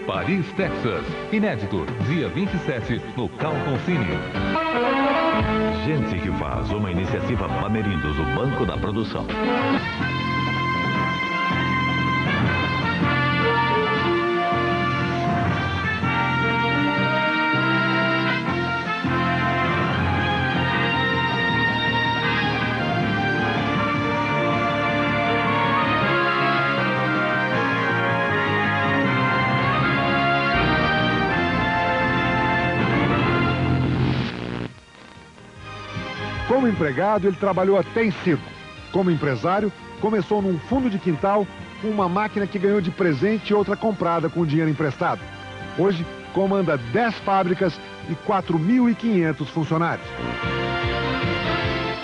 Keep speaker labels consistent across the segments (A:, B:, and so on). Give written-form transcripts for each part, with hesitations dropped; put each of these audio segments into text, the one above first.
A: Paris, Texas. Inédito, dia 27, no Carlton Cine.
B: Gente que faz, uma iniciativa Bamerindos, o Banco da Produção.
C: Como empregado, ele trabalhou até em circo. Como empresário, começou num fundo de quintal com uma máquina que ganhou de presente e outra comprada com dinheiro emprestado. Hoje, comanda 10 fábricas e 4.500 funcionários.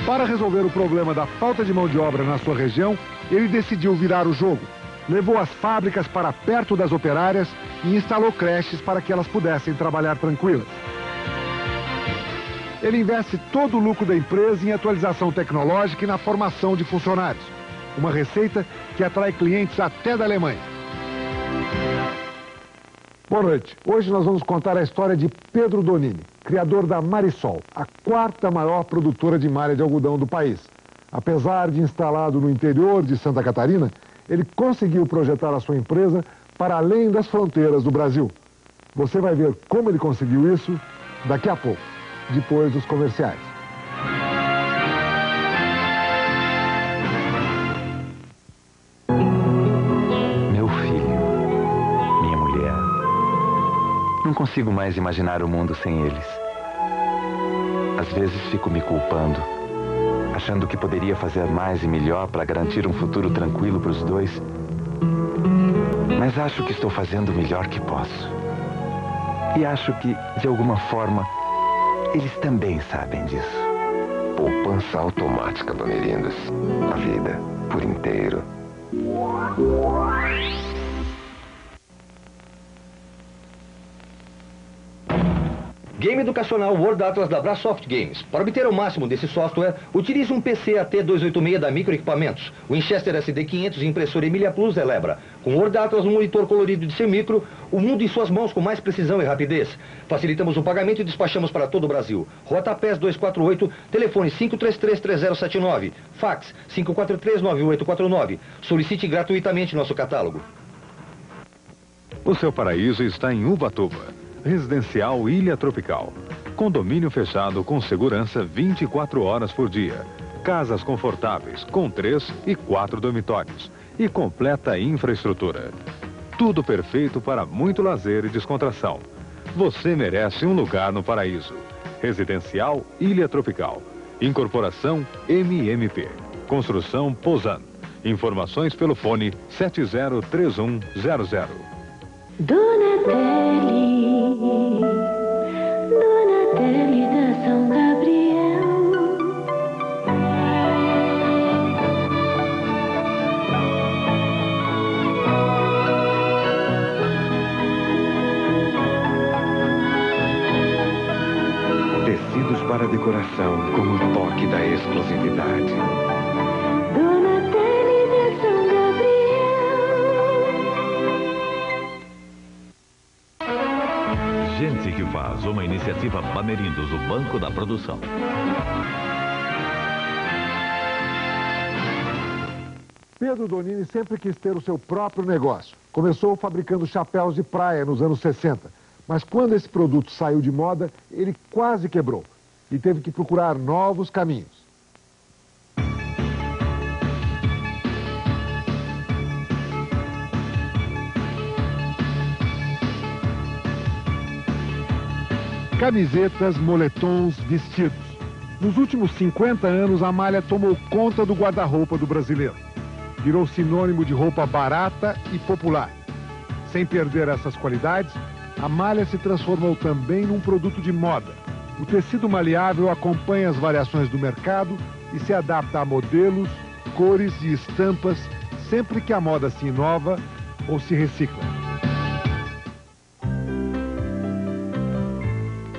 C: Para resolver o problema da falta de mão de obra na sua região, ele decidiu virar o jogo. Levou as fábricas para perto das operárias e instalou creches para que elas pudessem trabalhar tranquilas. Ele investe todo o lucro da empresa em atualização tecnológica e na formação de funcionários. Uma receita que atrai clientes até da Alemanha. Boa noite. Hoje nós vamos contar a história de Pedro Donini, criador da Marisol, a quarta maior produtora de malha de algodão do país. Apesar de instalado no interior de Santa Catarina, ele conseguiu projetar a sua empresa para além das fronteiras do Brasil. Você vai ver como ele conseguiu isso daqui a pouco, depois dos comerciais.
D: Meu filho, minha mulher. Não consigo mais imaginar o mundo sem eles. Às vezes fico me culpando, achando que poderia fazer mais e melhor para garantir um futuro tranquilo para os dois. Mas acho que estou fazendo o melhor que posso. E acho que, de alguma forma, eles também sabem disso.
E: Poupança automática, Bamerindos. A vida por inteiro.
F: Game educacional World Atlas da Brasoft Games. Para obter o máximo desse software, utilize um PC AT286 da Microequipamentos, Winchester SD500 e impressora Emilia Plus Elebra. Com World Atlas, um monitor colorido de seu micro, o mundo em suas mãos com mais precisão e rapidez. Facilitamos o pagamento e despachamos para todo o Brasil. Rota PES 248, telefone 533-3079, fax 543-9849. Solicite gratuitamente nosso catálogo.
A: O seu paraíso está em Ubatuba. Residencial Ilha Tropical. Condomínio fechado com segurança 24 horas por dia. Casas confortáveis com 3 e 4 dormitórios. E completa infraestrutura. Tudo perfeito para muito lazer e descontração. Você merece um lugar no paraíso. Residencial Ilha Tropical. Incorporação MMP. Construção Posan. Informações pelo fone 703100.
G: Donatelli da São Gabriel.
E: Tecidos para decoração com o toque da exclusividade.
G: Donatelli da São Gabriel.
B: Gente que faz, uma iniciativa Bamerindos, o Banco da Produção.
C: Pedro Donini sempre quis ter o seu próprio negócio. Começou fabricando chapéus de praia nos anos 60. Mas quando esse produto saiu de moda, ele quase quebrou. E teve que procurar novos caminhos. Camisetas, moletons, vestidos. Nos últimos 50 anos, a malha tomou conta do guarda-roupa do brasileiro. Virou sinônimo de roupa barata e popular. Sem perder essas qualidades, a malha se transformou também num produto de moda. O tecido maleável acompanha as variações do mercado e se adapta a modelos, cores e estampas, sempre que a moda se inova ou se recicla.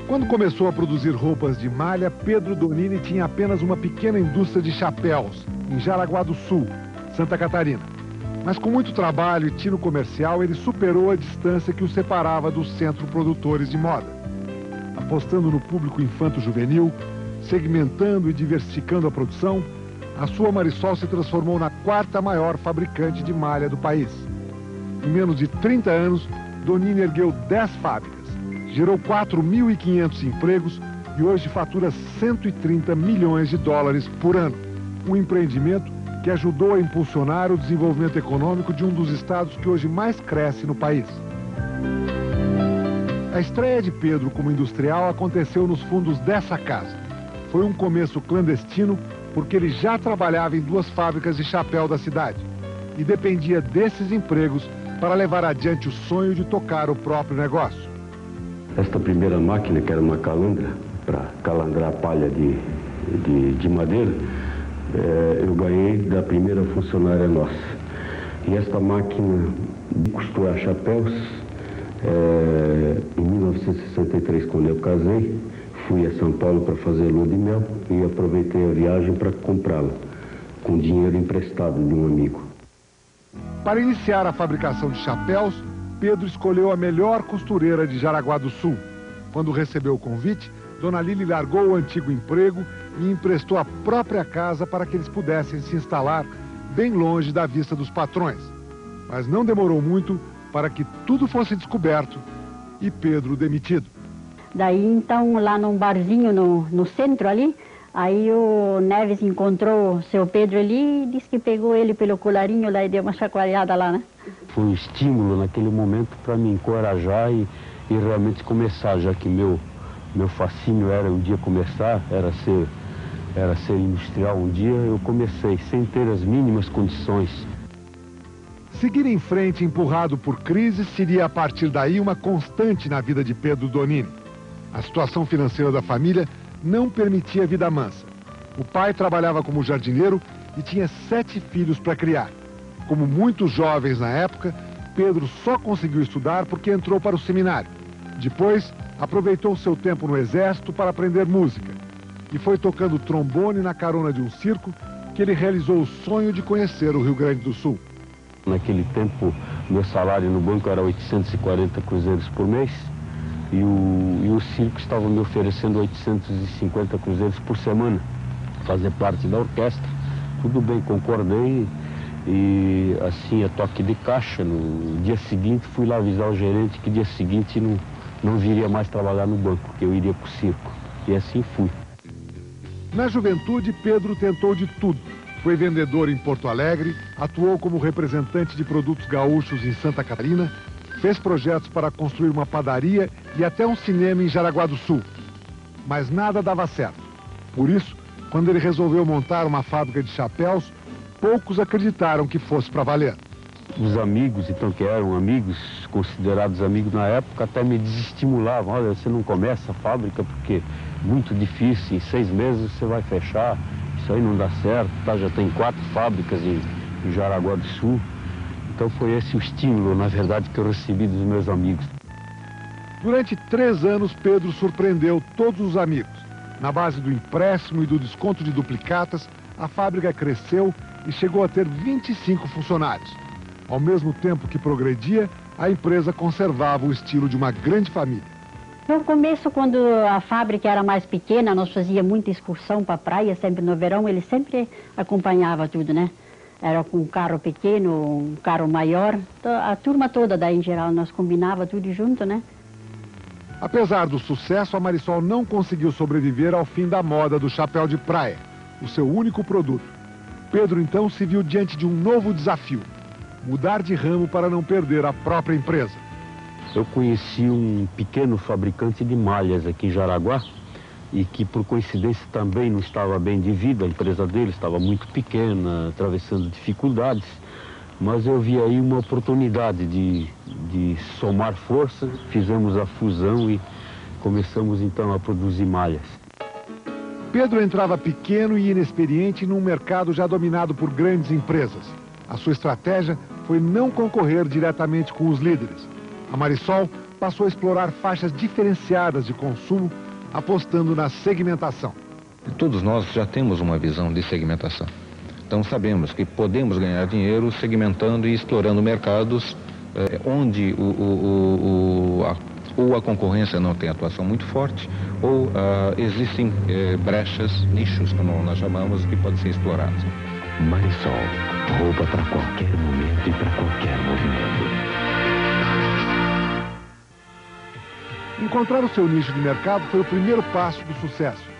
C: Quando começou a produzir roupas de malha, Pedro Donini tinha apenas uma pequena indústria de chapéus, em Jaraguá do Sul, Santa Catarina. Mas com muito trabalho e tino comercial, ele superou a distância que o separava dos centros produtores de moda. Apostando no público infanto-juvenil, segmentando e diversificando a produção, a sua Marisol se transformou na 4ª maior fabricante de malha do país. Em menos de 30 anos, Donini ergueu 10 fábricas, gerou 4.500 empregos e hoje fatura 130 milhões de dólares por ano. Um empreendimento que ajudou a impulsionar o desenvolvimento econômico de um dos estados que hoje mais cresce no país. A estreia de Pedro como industrial aconteceu nos fundos dessa casa. Foi um começo clandestino porque ele já trabalhava em 2 fábricas de chapéu da cidade e dependia desses empregos para levar adiante o sonho de tocar o próprio negócio.
H: Esta primeira máquina, que era uma calandra, para calandrar palha de madeira, eu ganhei da primeira funcionária nossa. E esta máquina de costurar chapéus, em 1963, quando eu casei, fui a São Paulo para fazer lua de mel e aproveitei a viagem para comprá-la, com dinheiro emprestado de um amigo.
C: Para iniciar a fabricação de chapéus, Pedro escolheu a melhor costureira de Jaraguá do Sul. Quando recebeu o convite, Dona Lili largou o antigo emprego e emprestou a própria casa para que eles pudessem se instalar bem longe da vista dos patrões. Mas não demorou muito para que tudo fosse descoberto e Pedro demitido.
I: Daí, então, lá num barzinho no centro ali, aí o Neves encontrou o seu Pedro ali e disse que pegou ele pelo colarinho lá e deu uma chacoalhada lá, né?
H: Foi um estímulo naquele momento para me encorajar e realmente começar, já que meu fascínio era um dia começar, era ser industrial um dia, eu comecei sem ter as mínimas condições.
C: Seguir em frente, empurrado por crises, seria a partir daí uma constante na vida de Pedro Donini. A situação financeira da família não permitia vida mansa. O pai trabalhava como jardineiro e tinha 7 filhos para criar. Como muitos jovens na época, Pedro só conseguiu estudar porque entrou para o seminário. Depois, aproveitou seu tempo no exército para aprender música. E foi tocando trombone na carona de um circo que ele realizou o sonho de conhecer o Rio Grande do Sul.
H: Naquele tempo, meu salário no banco era 840 cruzeiros por mês. E o circo estava me oferecendo 850 cruzeiros por semana, fazer parte da orquestra. Tudo bem, concordei e assim, a toque de caixa. No dia seguinte fui lá avisar o gerente que dia seguinte não viria mais trabalhar no banco, que eu iria para o circo. E assim fui.
C: Na juventude, Pedro tentou de tudo. Foi vendedor em Porto Alegre, atuou como representante de produtos gaúchos em Santa Catarina, fez projetos para construir uma padaria e até um cinema em Jaraguá do Sul. Mas nada dava certo. Por isso, quando ele resolveu montar uma fábrica de chapéus, poucos acreditaram que fosse para valer.
H: Os amigos, então, que eram amigos, considerados amigos na época, até me desestimulavam. Olha, você não começa a fábrica porque é muito difícil, em 6 meses você vai fechar, isso aí não dá certo, tá? Já tem 4 fábricas em Jaraguá do Sul. Então foi esse o estímulo, na verdade, que eu recebi dos meus amigos.
C: Durante 3 anos, Pedro surpreendeu todos os amigos. Na base do empréstimo e do desconto de duplicatas, a fábrica cresceu e chegou a ter 25 funcionários. Ao mesmo tempo que progredia, a empresa conservava o estilo de uma grande família.
I: No começo, quando a fábrica era mais pequena, nós fazíamos muita excursão para a praia, sempre no verão, ele sempre acompanhava tudo, né? Era com um carro pequeno, um carro maior, a turma toda daí em geral, nós combinava tudo junto, né?
C: Apesar do sucesso, a Marisol não conseguiu sobreviver ao fim da moda do chapéu de praia, o seu único produto. Pedro então se viu diante de um novo desafio: mudar de ramo para não perder a própria empresa.
H: Eu conheci um pequeno fabricante de malhas aqui em Jaraguá e que, por coincidência, também não estava bem de vida. A empresa dele estava muito pequena, atravessando dificuldades, mas eu vi aí uma oportunidade de somar forças. Fizemos a fusão e começamos então a produzir malhas.
C: Pedro entrava pequeno e inexperiente num mercado já dominado por grandes empresas. A sua estratégia foi não concorrer diretamente com os líderes. A Marisol passou a explorar faixas diferenciadas de consumo, apostando na segmentação.
J: Todos nós já temos uma visão de segmentação. Então sabemos que podemos ganhar dinheiro segmentando e explorando mercados onde ou a concorrência não tem atuação muito forte, ou existem brechas, nichos, como nós chamamos, que podem ser explorados.
B: Marisol, roupa para qualquer momento e para qualquer movimento.
C: Encontrar o seu nicho de mercado foi o primeiro passo do sucesso.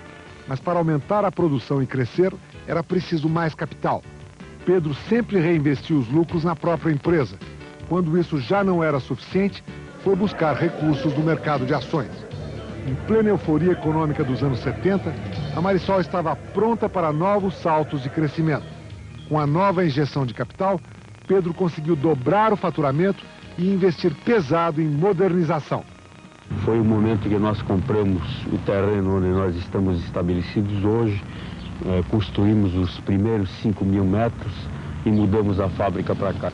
C: Mas para aumentar a produção e crescer, era preciso mais capital. Pedro sempre reinvestiu os lucros na própria empresa. Quando isso já não era suficiente, foi buscar recursos do mercado de ações. Em plena euforia econômica dos anos 70, a Marisol estava pronta para novos saltos de crescimento. Com a nova injeção de capital, Pedro conseguiu dobrar o faturamento e investir pesado em modernização.
H: Foi o momento que nós compramos o terreno onde nós estamos estabelecidos hoje, construímos os primeiros 5.000 metros e mudamos a fábrica para cá.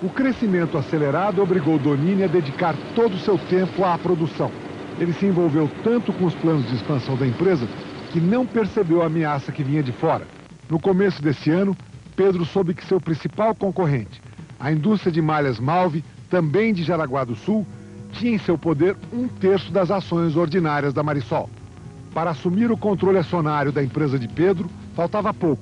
C: O crescimento acelerado obrigou Donini a dedicar todo o seu tempo à produção. Ele se envolveu tanto com os planos de expansão da empresa que não percebeu a ameaça que vinha de fora. No começo desse ano, Pedro soube que seu principal concorrente, a indústria de malhas Malve, também de Jaraguá do Sul, tinha em seu poder 1/3 das ações ordinárias da Marisol. Para assumir o controle acionário da empresa de Pedro, faltava pouco.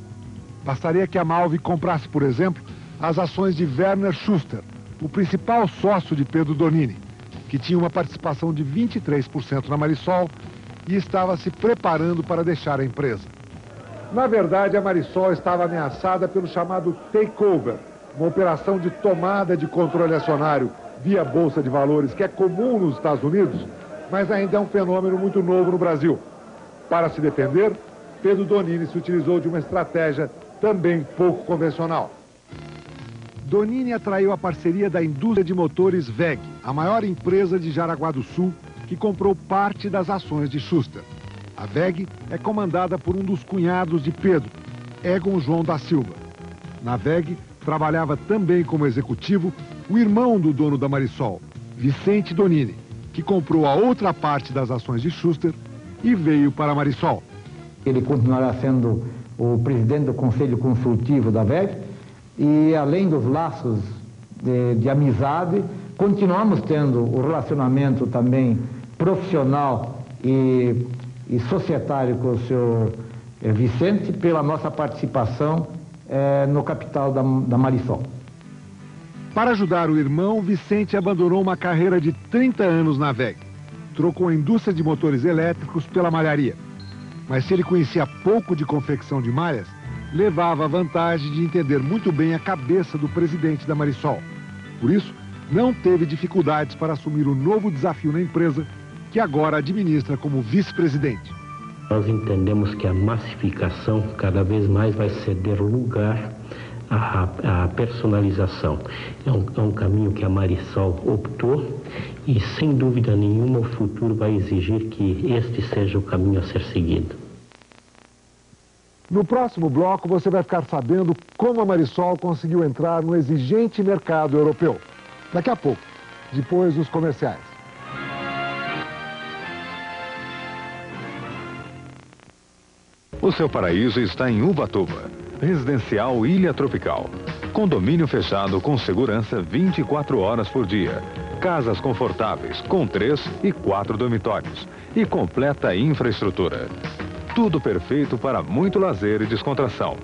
C: Bastaria que a Malve comprasse, por exemplo, as ações de Werner Schuster, o principal sócio de Pedro Donini, que tinha uma participação de 23% na Marisol e estava se preparando para deixar a empresa. Na verdade, a Marisol estava ameaçada pelo chamado takeover, uma operação de tomada de controle acionário via Bolsa de Valores, que é comum nos Estados Unidos, mas ainda é um fenômeno muito novo no Brasil. Para se defender, Pedro Donini se utilizou de uma estratégia também pouco convencional. Donini atraiu a parceria da indústria de motores WEG, a maior empresa de Jaraguá do Sul, que comprou parte das ações de Schuster. A WEG é comandada por um dos cunhados de Pedro, Egon João da Silva. Na WEG trabalhava também como executivo o irmão do dono da Marisol, Vicente Donini, que comprou a outra parte das ações de Schuster e veio para a Marisol.
K: Ele continuará sendo o presidente do Conselho Consultivo da WEG, e além dos laços de amizade, continuamos tendo o relacionamento também profissional e societário com o senhor Vicente pela nossa participação no capital da Marisol.
C: Para ajudar o irmão, Vicente abandonou uma carreira de 30 anos na WEG. Trocou a indústria de motores elétricos pela malharia. Mas se ele conhecia pouco de confecção de malhas, levava a vantagem de entender muito bem a cabeça do presidente da Marisol. Por isso, não teve dificuldades para assumir o novo desafio na empresa, que agora administra como vice-presidente.
L: Nós entendemos que a massificação cada vez mais vai ceder lugar à personalização. É um caminho que a Marisol optou e, sem dúvida nenhuma, o futuro vai exigir que este seja o caminho a ser seguido.
C: No próximo bloco, você vai ficar sabendo como a Marisol conseguiu entrar no exigente mercado europeu. Daqui a pouco, depois dos comerciais.
A: O seu paraíso está em Ubatuba, residencial Ilha Tropical. Condomínio fechado com segurança 24 horas por dia. Casas confortáveis com 3 e 4 dormitórios e completa infraestrutura. Tudo perfeito para muito lazer e descontração.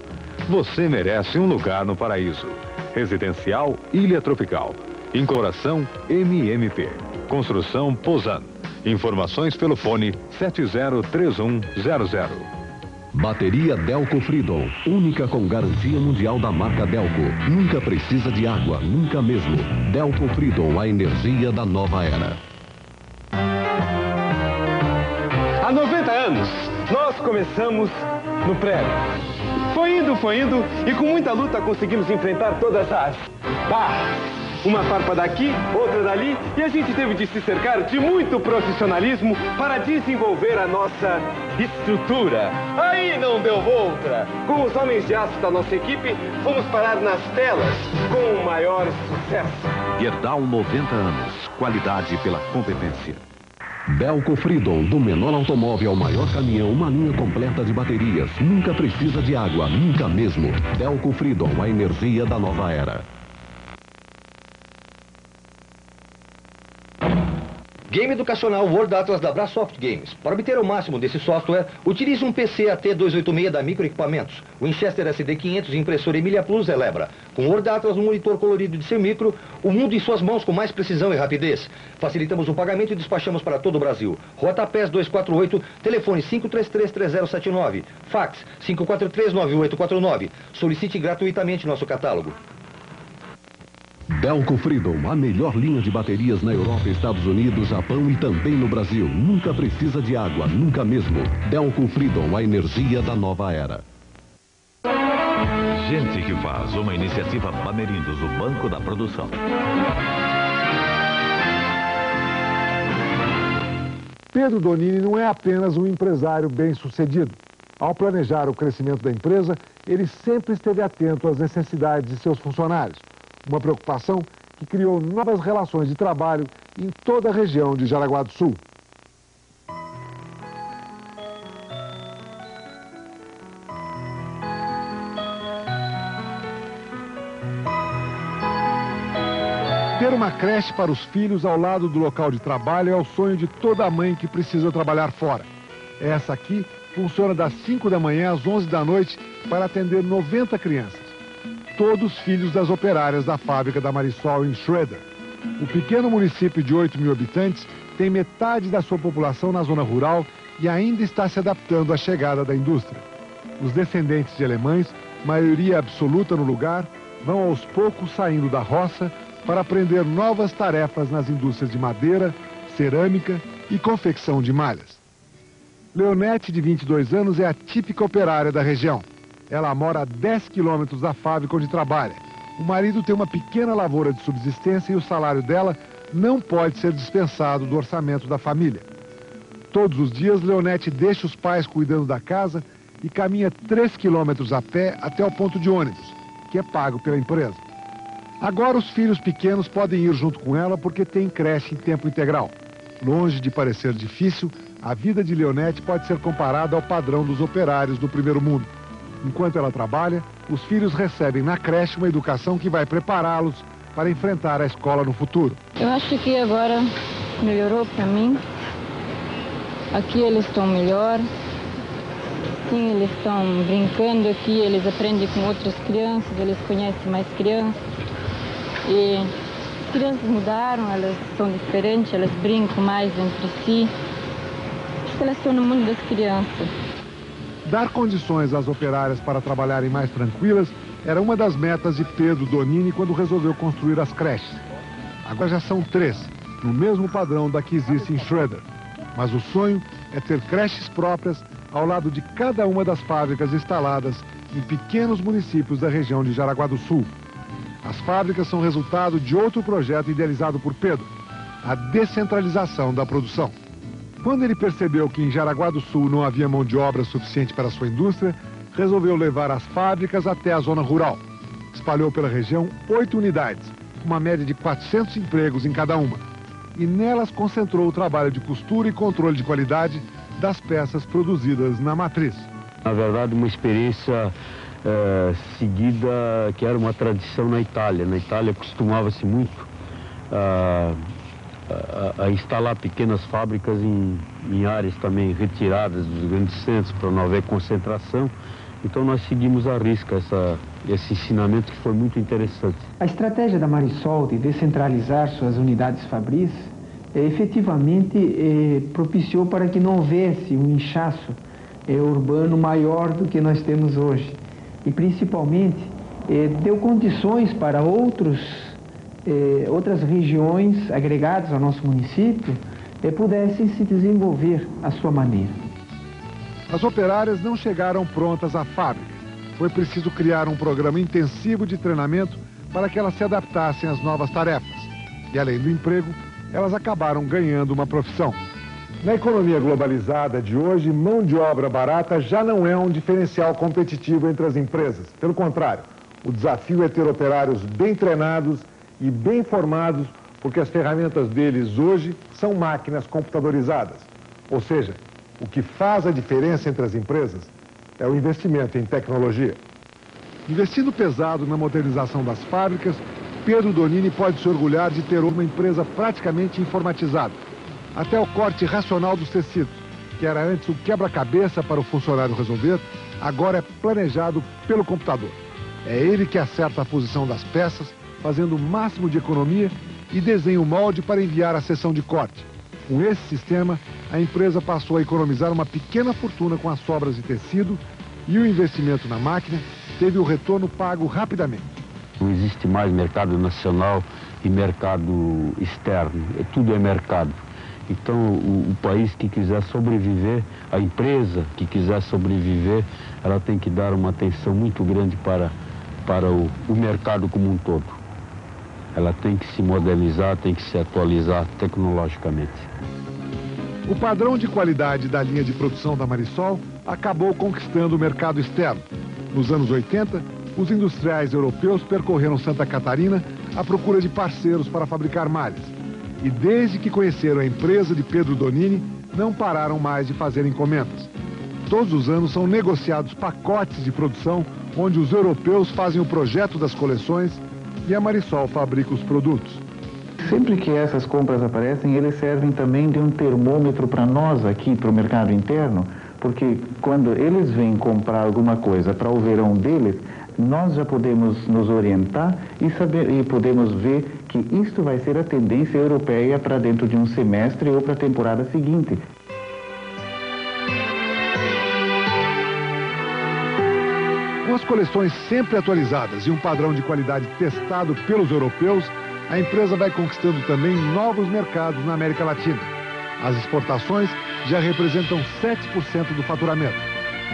A: Você merece um lugar no paraíso. Residencial Ilha Tropical. Incorporação MMP. Construção Posan. Informações pelo fone 703100.
B: Bateria Delco Freedom, única com garantia mundial da marca Delco. Nunca precisa de água, nunca mesmo. Delco Freedom, a energia da nova era.
M: Há 90 anos, nós começamos no prédio. Foi indo e com muita luta conseguimos enfrentar todas as barras. Uma farpa daqui, outra dali, e a gente teve de se cercar de muito profissionalismo para desenvolver a nossa estrutura. Aí não deu outra. Com os homens de aço da nossa equipe, fomos parar nas telas com o maior sucesso.
B: Gerdau 90 anos, qualidade pela competência. Delco Freedom, do menor automóvel ao maior caminhão, uma linha completa de baterias. Nunca precisa de água, nunca mesmo. Delco Freedom, a energia da nova era.
F: Game educacional World Atlas da Brasoft Games. Para obter o máximo desse software, utilize um PC AT286 da Microequipamentos, Winchester SD500 e impressora Emilia Plus Elebra. Com World Atlas no monitor colorido de seu micro, o mundo em suas mãos com mais precisão e rapidez. Facilitamos o pagamento e despachamos para todo o Brasil. Rota PES 248, telefone 533-3079, fax 543-9849. Solicite gratuitamente nosso catálogo.
B: Delco Freedom, a melhor linha de baterias na Europa, Estados Unidos, Japão e também no Brasil. Nunca precisa de água, nunca mesmo. Delco Freedom, a energia da nova era.
N: Gente que faz, uma iniciativa Bamerindos, o Banco da Produção.
C: Pedro Donini não é apenas um empresário bem-sucedido. Ao planejar o crescimento da empresa, ele sempre esteve atento às necessidades de seus funcionários. Uma preocupação que criou novas relações de trabalho em toda a região de Jaraguá do Sul. Ter uma creche para os filhos ao lado do local de trabalho é o sonho de toda mãe que precisa trabalhar fora. Essa aqui funciona das 5 da manhã às 11 da noite para atender 90 crianças. Todos filhos das operárias da fábrica da Marisol em Schroeder. O pequeno município de 8 mil habitantes tem metade da sua população na zona rural e ainda está se adaptando à chegada da indústria. Os descendentes de alemães, maioria absoluta no lugar, vão aos poucos saindo da roça para aprender novas tarefas nas indústrias de madeira, cerâmica e confecção de malhas. Leonete, de 22 anos, é a típica operária da região. Ela mora a 10 quilômetros da fábrica onde trabalha. O marido tem uma pequena lavoura de subsistência e o salário dela não pode ser dispensado do orçamento da família. Todos os dias, Leonete deixa os pais cuidando da casa e caminha 3 quilômetros a pé até o ponto de ônibus, que é pago pela empresa. Agora os filhos pequenos podem ir junto com ela porque tem creche em tempo integral. Longe de parecer difícil, a vida de Leonete pode ser comparada ao padrão dos operários do primeiro mundo. Enquanto ela trabalha, os filhos recebem na creche uma educação que vai prepará-los para enfrentar a escola no futuro.
O: Eu acho que agora melhorou para mim. Aqui eles estão melhor. Sim, eles estão brincando aqui, eles aprendem com outras crianças, eles conhecem mais crianças. E as crianças mudaram, elas são diferentes, elas brincam mais entre si. Acho que elas estão no mundo das crianças.
C: Dar condições às operárias para trabalharem mais tranquilas era uma das metas de Pedro Donini quando resolveu construir as creches. Agora já são 3, no mesmo padrão da que existe em Schroeder. Mas o sonho é ter creches próprias ao lado de cada uma das fábricas instaladas em pequenos municípios da região de Jaraguá do Sul. As fábricas são resultado de outro projeto idealizado por Pedro, a descentralização da produção. Quando ele percebeu que em Jaraguá do Sul não havia mão de obra suficiente para a sua indústria, resolveu levar as fábricas até a zona rural. Espalhou pela região 8 unidades, uma média de 400 empregos em cada uma. E nelas concentrou o trabalho de costura e controle de qualidade das peças produzidas na matriz.
H: Na verdade, uma experiência seguida que era uma tradição na Itália. Na Itália costumava-se muito a instalar pequenas fábricas em áreas também retiradas dos grandes centros para não haver concentração. Então nós seguimos à risca esse ensinamento que foi muito interessante.
P: A estratégia da Marisol de descentralizar suas unidades fabris efetivamente propiciou para que não houvesse um inchaço urbano maior do que nós temos hoje. E principalmente deu condições para outras regiões agregadas ao nosso município pudessem se desenvolver à sua maneira.
C: As operárias não chegaram prontas à fábrica. Foi preciso criar um programa intensivo de treinamento para que elas se adaptassem às novas tarefas. E além do emprego, elas acabaram ganhando uma profissão. Na economia globalizada de hoje, mão de obra barata já não é um diferencial competitivo entre as empresas. Pelo contrário, o desafio é ter operários bem treinados e bem formados porque as ferramentas deles hoje são máquinas computadorizadas. Ou seja, o que faz a diferença entre as empresas é o investimento em tecnologia. Investindo pesado na modernização das fábricas, Pedro Donini pode se orgulhar de ter uma empresa praticamente informatizada. Até o corte racional dos tecidos, que era antes um quebra-cabeça para o funcionário resolver, agora é planejado pelo computador. É ele que acerta a posição das peças, fazendo o máximo de economia e desenha o molde para enviar à seção de corte. Com esse sistema, a empresa passou a economizar uma pequena fortuna com as sobras de tecido e o investimento na máquina teve o retorno pago rapidamente.
H: Não existe mais mercado nacional e mercado externo, tudo é mercado. Então, o país que quiser sobreviver, a empresa que quiser sobreviver, ela tem que dar uma atenção muito grande para o mercado como um todo. Ela tem que se modernizar, tem que se atualizar tecnologicamente.
C: O padrão de qualidade da linha de produção da Marisol acabou conquistando o mercado externo. Nos anos 80, os industriais europeus percorreram Santa Catarina à procura de parceiros para fabricar malhas. E desde que conheceram a empresa de Pedro Donini, não pararam mais de fazer encomendas. Todos os anos são negociados pacotes de produção, onde os europeus fazem o projeto das coleções e a Marisol fabrica os produtos.
Q: Sempre que essas compras aparecem, eles servem também de um termômetro para nós aqui, para o mercado interno, porque quando eles vêm comprar alguma coisa para o verão deles, nós já podemos nos orientar e podemos ver que isto vai ser a tendência europeia para dentro de um semestre ou para a temporada seguinte.
C: Com as coleções sempre atualizadas e um padrão de qualidade testado pelos europeus, a empresa vai conquistando também novos mercados na América Latina. As exportações já representam 7% do faturamento.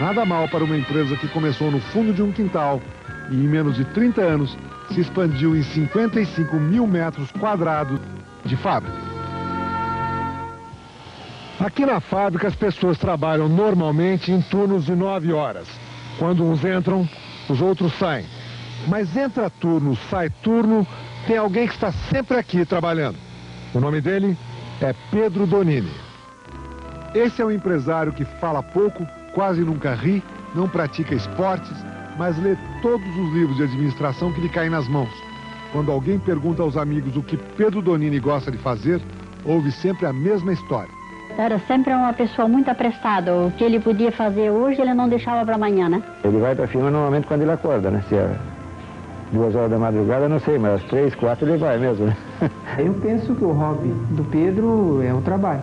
C: Nada mal para uma empresa que começou no fundo de um quintal e em menos de 30 anos se expandiu em 55 mil metros quadrados de fábrica. Aqui na fábrica as pessoas trabalham normalmente em turnos de 9 horas. Quando uns entram, os outros saem. Mas entra turno, sai turno, tem alguém que está sempre aqui trabalhando. O nome dele é Pedro Donini. Esse é um empresário que fala pouco, quase nunca ri, não pratica esportes, mas lê todos os livros de administração que lhe caem nas mãos. Quando alguém pergunta aos amigos o que Pedro Donini gosta de fazer, ouve sempre a mesma história.
I: Era sempre uma pessoa muito apressada. O que ele podia fazer hoje, ele não deixava para amanhã, né?
R: Ele vai para a firma normalmente quando ele acorda, né? Se é 2 horas da madrugada, não sei, mas às 3, 4 ele vai mesmo, né?
P: Eu penso que o hobby do Pedro é o trabalho.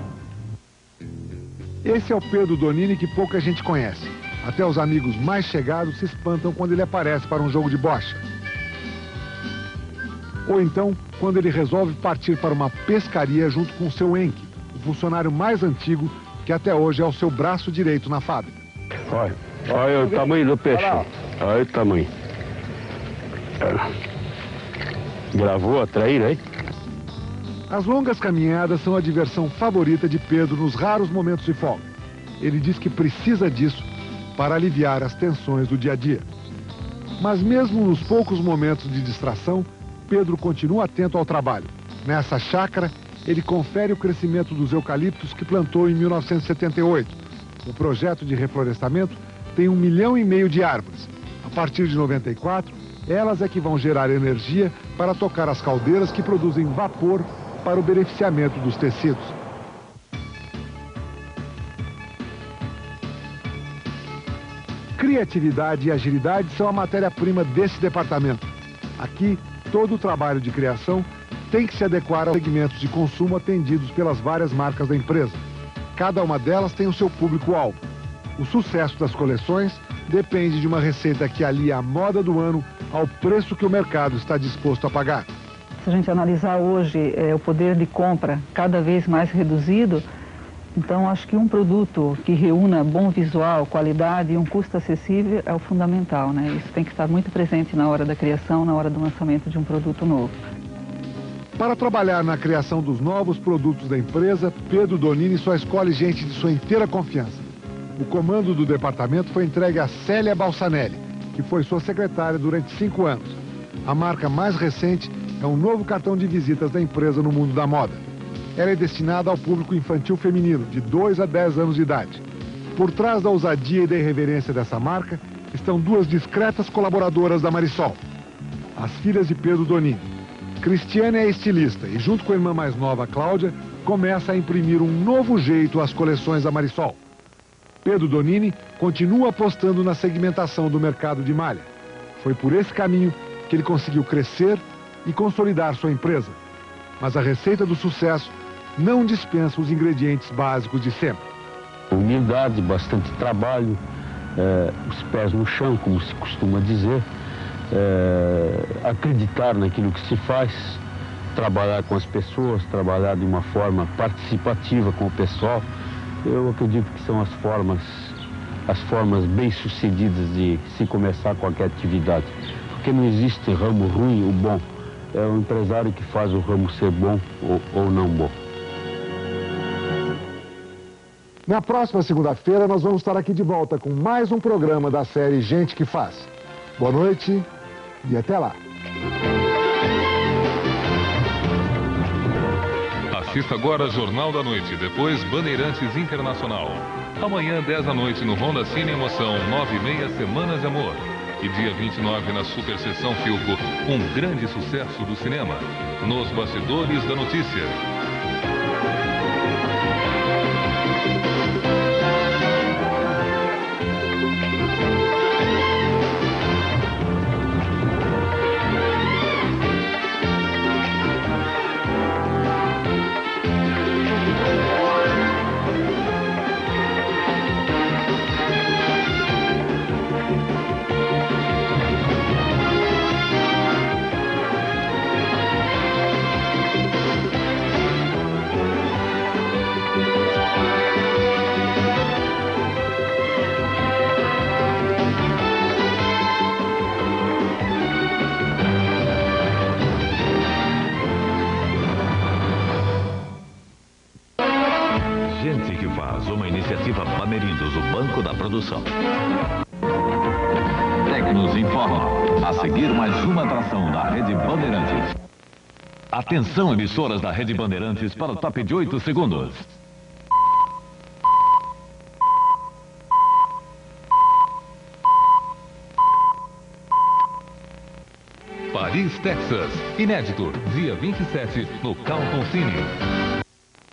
C: Esse é o Pedro Donini que pouca gente conhece. Até os amigos mais chegados se espantam quando ele aparece para um jogo de bocha. Ou então, quando ele resolve partir para uma pescaria junto com o seu Enki, o funcionário mais antigo, que até hoje é o seu braço direito na fábrica.
H: Olha o tamanho do peixe. Olha o tamanho. Gravou a traíra aí?
C: As longas caminhadas são a diversão favorita de Pedro nos raros momentos de folga. Ele diz que precisa disso para aliviar as tensões do dia a dia. Mas mesmo nos poucos momentos de distração, Pedro continua atento ao trabalho. Nessa chácara, ele confere o crescimento dos eucaliptos que plantou em 1978. O projeto de reflorestamento tem 1,5 milhão de árvores. A partir de 94, elas é que vão gerar energia para tocar as caldeiras que produzem vapor para o beneficiamento dos tecidos. Criatividade e agilidade são a matéria-prima desse departamento. Aqui, todo o trabalho de criação tem que se adequar aos segmentos de consumo atendidos pelas várias marcas da empresa. Cada uma delas tem o seu público-alvo. O sucesso das coleções depende de uma receita que alia a moda do ano ao preço que o mercado está disposto a pagar.
S: Se a gente analisar hoje o poder de compra cada vez mais reduzido, então acho que um produto que reúna bom visual, qualidade e um custo acessível é o fundamental, né? Isso tem que estar muito presente na hora da criação, na hora do lançamento de um produto novo.
C: Para trabalhar na criação dos novos produtos da empresa, Pedro Donini só escolhe gente de sua inteira confiança. O comando do departamento foi entregue a Célia Balsanelli, que foi sua secretária durante 5 anos. A marca mais recente é um novo cartão de visitas da empresa no mundo da moda. Ela é destinada ao público infantil feminino, de 2 a 10 anos de idade. Por trás da ousadia e da irreverência dessa marca, estão duas discretas colaboradoras da Marisol, as filhas de Pedro Donini. Cristiane é estilista e, junto com a irmã mais nova, Cláudia, começa a imprimir um novo jeito às coleções da Marisol. Pedro Donini continua apostando na segmentação do mercado de malha. Foi por esse caminho que ele conseguiu crescer e consolidar sua empresa. Mas a receita do sucesso não dispensa os ingredientes básicos de sempre.
H: Humildade, bastante trabalho, os pés no chão, como se costuma dizer, acreditar naquilo que se faz, trabalhar com as pessoas, trabalhar de uma forma participativa com o pessoal. Eu acredito que são as formas bem-sucedidas de se começar qualquer atividade. Porque não existe ramo ruim ou bom. É o empresário que faz o ramo ser bom ou não bom.
C: Na próxima segunda-feira, nós vamos estar aqui de volta com mais um programa da série Gente que Faz. Boa noite e até lá.
A: Assista agora Jornal da Noite, depois Bandeirantes Internacional. Amanhã, 10 da noite, no Honda Cine Emoção, 9h30, Semanas de Amor. E dia 29, na Super Sessão Filco, um grande sucesso do cinema, Nos Bastidores da Notícia.
N: Gente que Faz, uma iniciativa Bamerindos, o Banco da Produção. Tecnos informa. A seguir, mais uma atração da Rede Bandeirantes. Atenção, emissoras da Rede Bandeirantes, para o top de 8 segundos.
A: Paris, Texas. Inédito, dia 27, no Carlton Cine.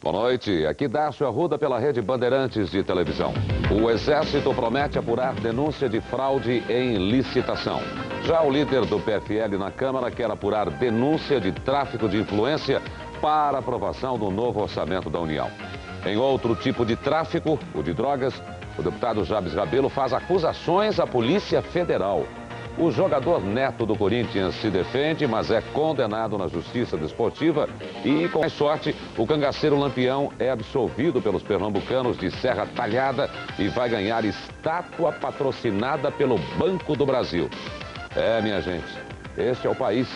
T: Boa noite, aqui Dácio Arruda pela Rede Bandeirantes de televisão. O Exército promete apurar denúncia de fraude em licitação. Já o líder do PFL na Câmara quer apurar denúncia de tráfico de influência para aprovação do novo orçamento da União. Em outro tipo de tráfico, o de drogas, o deputado Jabes Rabelo faz acusações à Polícia Federal. O jogador Neto do Corinthians se defende, mas é condenado na Justiça Desportiva e, com mais sorte, o cangaceiro Lampião é absolvido pelos pernambucanos de Serra Talhada e vai ganhar estátua patrocinada pelo Banco do Brasil. Minha gente, este é o país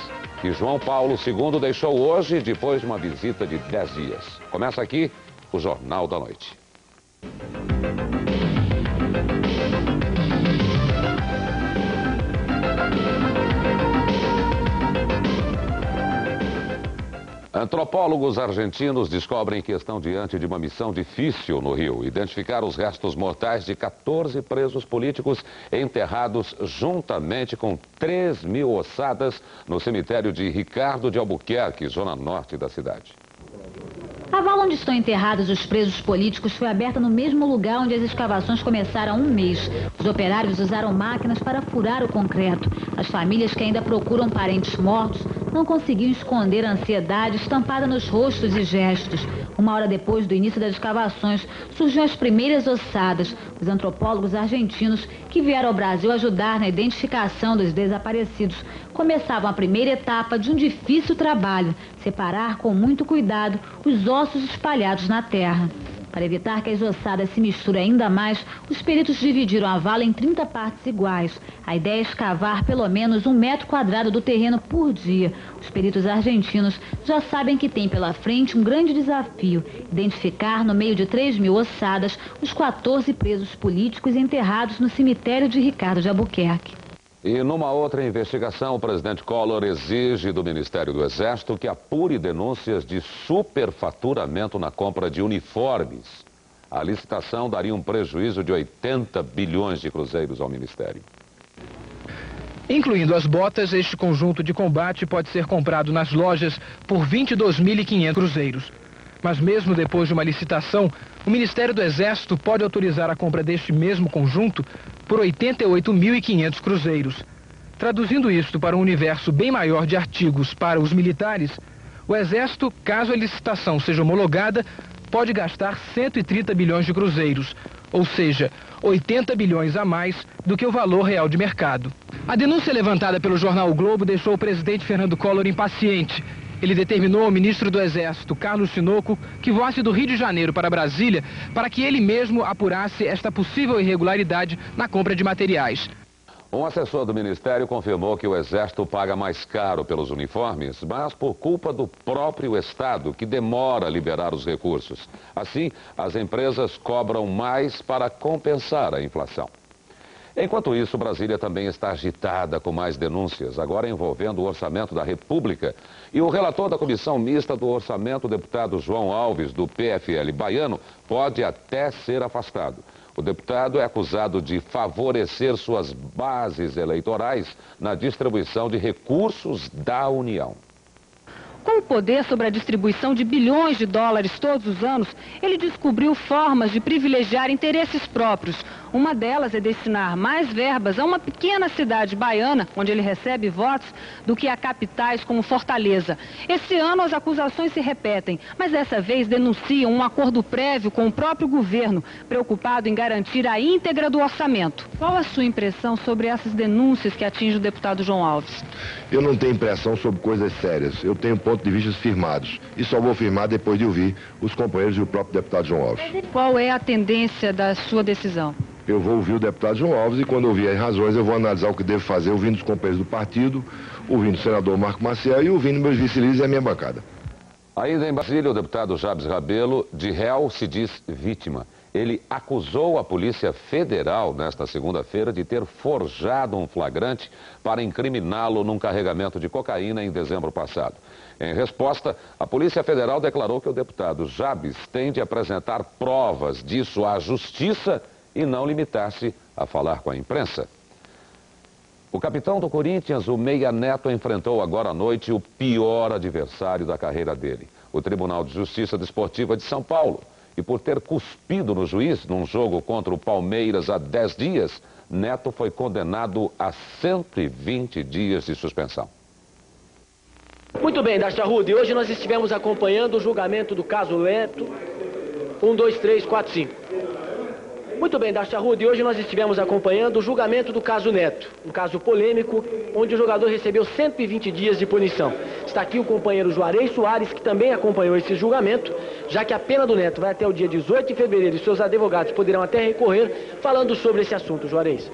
T: que João Paulo II deixou hoje depois de uma visita de 10 dias. Começa aqui o Jornal da Noite. Antropólogos argentinos descobrem que estão diante de uma missão difícil no Rio. Identificar os restos mortais de 14 presos políticos enterrados juntamente com 3.000 ossadas no cemitério de Ricardo de Albuquerque, zona norte da cidade.
U: A vala onde estão enterrados os presos políticos foi aberta no mesmo lugar onde as escavações começaram há um mês. Os operários usaram máquinas para furar o concreto. As famílias que ainda procuram parentes mortos não conseguiam esconder a ansiedade estampada nos rostos e gestos. Uma hora depois do início das escavações, surgiram as primeiras ossadas. Os antropólogos argentinos, que vieram ao Brasil ajudar na identificação dos desaparecidos, começavam a primeira etapa de um difícil trabalho: separar com muito cuidado os ossos espalhados na terra. Para evitar que as ossadas se misturem ainda mais, os peritos dividiram a vala em 30 partes iguais. A ideia é escavar pelo menos 1 metro quadrado do terreno por dia. Os peritos argentinos já sabem que tem pela frente um grande desafio: identificar, no meio de 3.000 ossadas, os 14 presos políticos enterrados no cemitério de Ricardo de Albuquerque.
T: E numa outra investigação, o presidente Collor exige do Ministério do Exército que apure denúncias de superfaturamento na compra de uniformes. A licitação daria um prejuízo de 80 bilhões de cruzeiros ao Ministério.
D: Incluindo as botas, este conjunto de combate pode ser comprado nas lojas por 22.500 cruzeiros. Mas mesmo depois de uma licitação, o Ministério do Exército pode autorizar a compra deste mesmo conjunto por 88.500 cruzeiros. Traduzindo isto para um universo bem maior de artigos para os militares, o Exército, caso a licitação seja homologada, pode gastar 130 bilhões de cruzeiros, ou seja, 80 bilhões a mais do que o valor real de mercado. A denúncia levantada pelo jornal O Globo deixou o presidente Fernando Collor impaciente. Ele determinou ao ministro do Exército, Carlos Tinoco, que voasse do Rio de Janeiro para Brasília para que ele mesmo apurasse esta possível irregularidade na compra de materiais.
T: Um assessor do Ministério confirmou que o Exército paga mais caro pelos uniformes, mas por culpa do próprio Estado, que demora a liberar os recursos. Assim, as empresas cobram mais para compensar a inflação. Enquanto isso, Brasília também está agitada com mais denúncias, agora envolvendo o orçamento da República. E o relator da Comissão Mista do Orçamento, o deputado João Alves, do PFL baiano, pode até ser afastado. O deputado é acusado de favorecer suas bases eleitorais na distribuição de recursos da União.
V: Com o poder sobre a distribuição de bilhões de dólares todos os anos, ele descobriu formas de privilegiar interesses próprios. Uma delas é destinar mais verbas a uma pequena cidade baiana, onde ele recebe votos, do que a capitais como Fortaleza. Esse ano as acusações se repetem, mas dessa vez denunciam um acordo prévio com o próprio governo, preocupado em garantir a íntegra do orçamento. Qual a sua impressão sobre essas denúncias que atingem o deputado João Alves?
W: Eu não tenho impressão sobre coisas sérias. Eu tenho pontos de vista firmados. E só vou firmar depois de ouvir os companheiros e o próprio deputado João Alves.
V: Qual é a tendência da sua decisão?
W: Eu vou ouvir o deputado João Alves e quando ouvir as razões eu vou analisar o que devo fazer, ouvindo os companheiros do partido, ouvindo o senador Marco Maciel e ouvindo meus vice-líderes e a minha bancada.
T: Ainda em Brasília, o deputado Jabes Rabelo, de réu, se diz vítima. Ele acusou a Polícia Federal, nesta segunda-feira, de ter forjado um flagrante para incriminá-lo num carregamento de cocaína em dezembro passado. Em resposta, a Polícia Federal declarou que o deputado Jabes tem de apresentar provas disso à Justiça e não limitar-se a falar com a imprensa. O capitão do Corinthians, o Meia Neto, enfrentou agora à noite o pior adversário da carreira dele, o Tribunal de Justiça Desportiva de São Paulo. E por ter cuspido no juiz num jogo contra o Palmeiras há 10 dias, Neto foi condenado a 120 dias de suspensão.
X: Muito bem, Dastia Rude, hoje nós estivemos acompanhando o julgamento do caso Neto 1, 2, 3, 4, 5. Muito bem, Dastia Rude, hoje nós estivemos acompanhando o julgamento do caso Neto, um caso polêmico, onde o jogador recebeu 120 dias de punição. Está aqui o companheiro Juarez Soares, que também acompanhou esse julgamento, já que a pena do Neto vai até o dia 18 de fevereiro e seus advogados poderão até recorrer, falando sobre esse assunto, Juarez.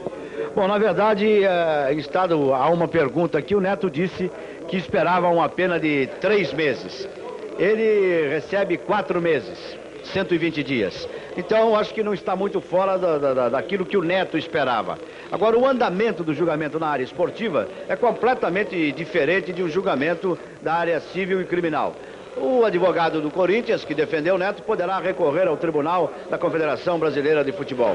Y: Bom, na verdade, há uma pergunta aqui, o Neto disse que esperava uma pena de 3 meses. Ele recebe 4 meses. 120 dias. Então, acho que não está muito fora daquilo que o Neto esperava. Agora, o andamento do julgamento na área esportiva é completamente diferente de um julgamento da área civil e criminal. O advogado do Corinthians, que defendeu o Neto, poderá recorrer ao Tribunal da Confederação Brasileira de Futebol.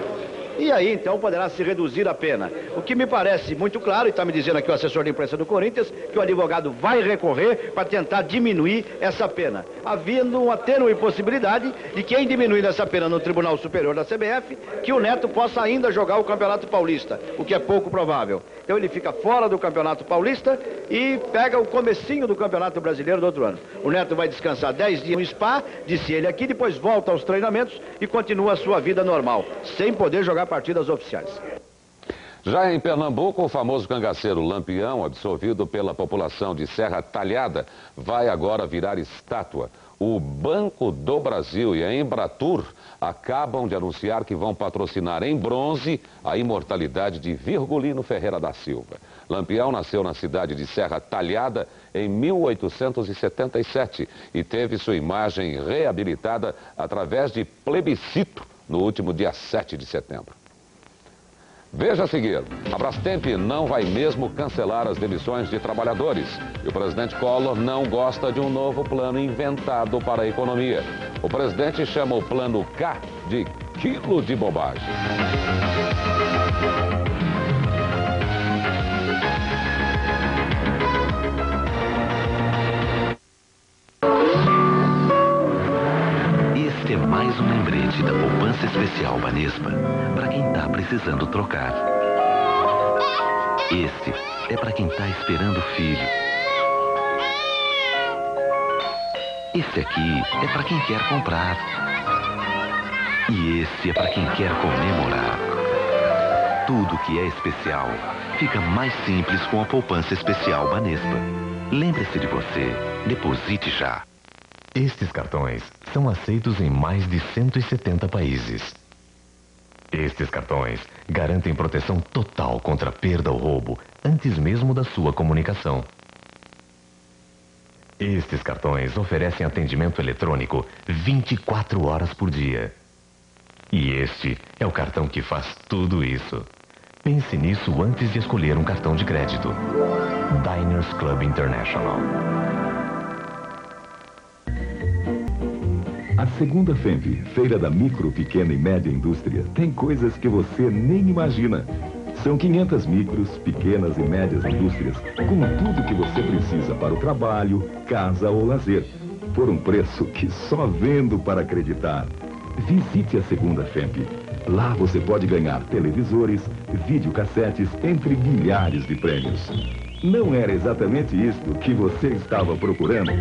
Y: E aí, então, poderá se reduzir a pena. O que me parece muito claro, e está me dizendo aqui o assessor de imprensa do Corinthians, que o advogado vai recorrer para tentar diminuir essa pena. Havendo uma tênue possibilidade de que, em diminuindo essa pena no Tribunal Superior da CBF, que o Neto possa ainda jogar o Campeonato Paulista, o que é pouco provável. Então ele fica fora do Campeonato Paulista e pega o comecinho do Campeonato Brasileiro do outro ano. O Neto vai descansar 10 dias no spa, disse ele aqui, depois volta aos treinamentos e continua a sua vida normal, sem poder jogar partidas oficiais.
T: Já em Pernambuco, o famoso cangaceiro Lampião, absolvido pela população de Serra Talhada, vai agora virar estátua. O Banco do Brasil e a Embratur acabam de anunciar que vão patrocinar em bronze a imortalidade de Virgulino Ferreira da Silva. Lampião nasceu na cidade de Serra Talhada em 1877 e teve sua imagem reabilitada através de plebiscito no último dia 7 de setembro. Veja a seguir, a Brastemp não vai mesmo cancelar as demissões de trabalhadores. E o presidente Collor não gosta de um novo plano inventado para a economia. O presidente chama o plano K de quilo de bobagem.
E: Este é mais um lembrete da poupança especial Banespa para quem está precisando trocar. Este é para quem está esperando filho. Esse aqui é para quem quer comprar. E esse é para quem quer comemorar. Tudo que é especial fica mais simples com a poupança especial Banespa. Lembre-se de você. Deposite já.
G: Estes cartões são aceitos em mais de 170 países. Estes cartões garantem proteção total contra perda ou roubo antes mesmo da sua comunicação. Estes cartões oferecem atendimento eletrônico 24 horas por dia. E este é o cartão que faz tudo isso. Pense nisso antes de escolher um cartão de crédito. Diners Club International.
J: A segunda FEMP, Feira da Micro, Pequena e Média Indústria, tem coisas que você nem imagina. São 500 micros, pequenas e médias indústrias, com tudo que você precisa para o trabalho, casa ou lazer, por um preço que só vendo para acreditar. Visite a segunda FEMP. Lá você pode ganhar televisores, videocassetes, entre milhares de prêmios. Não era exatamente isto que você estava procurando?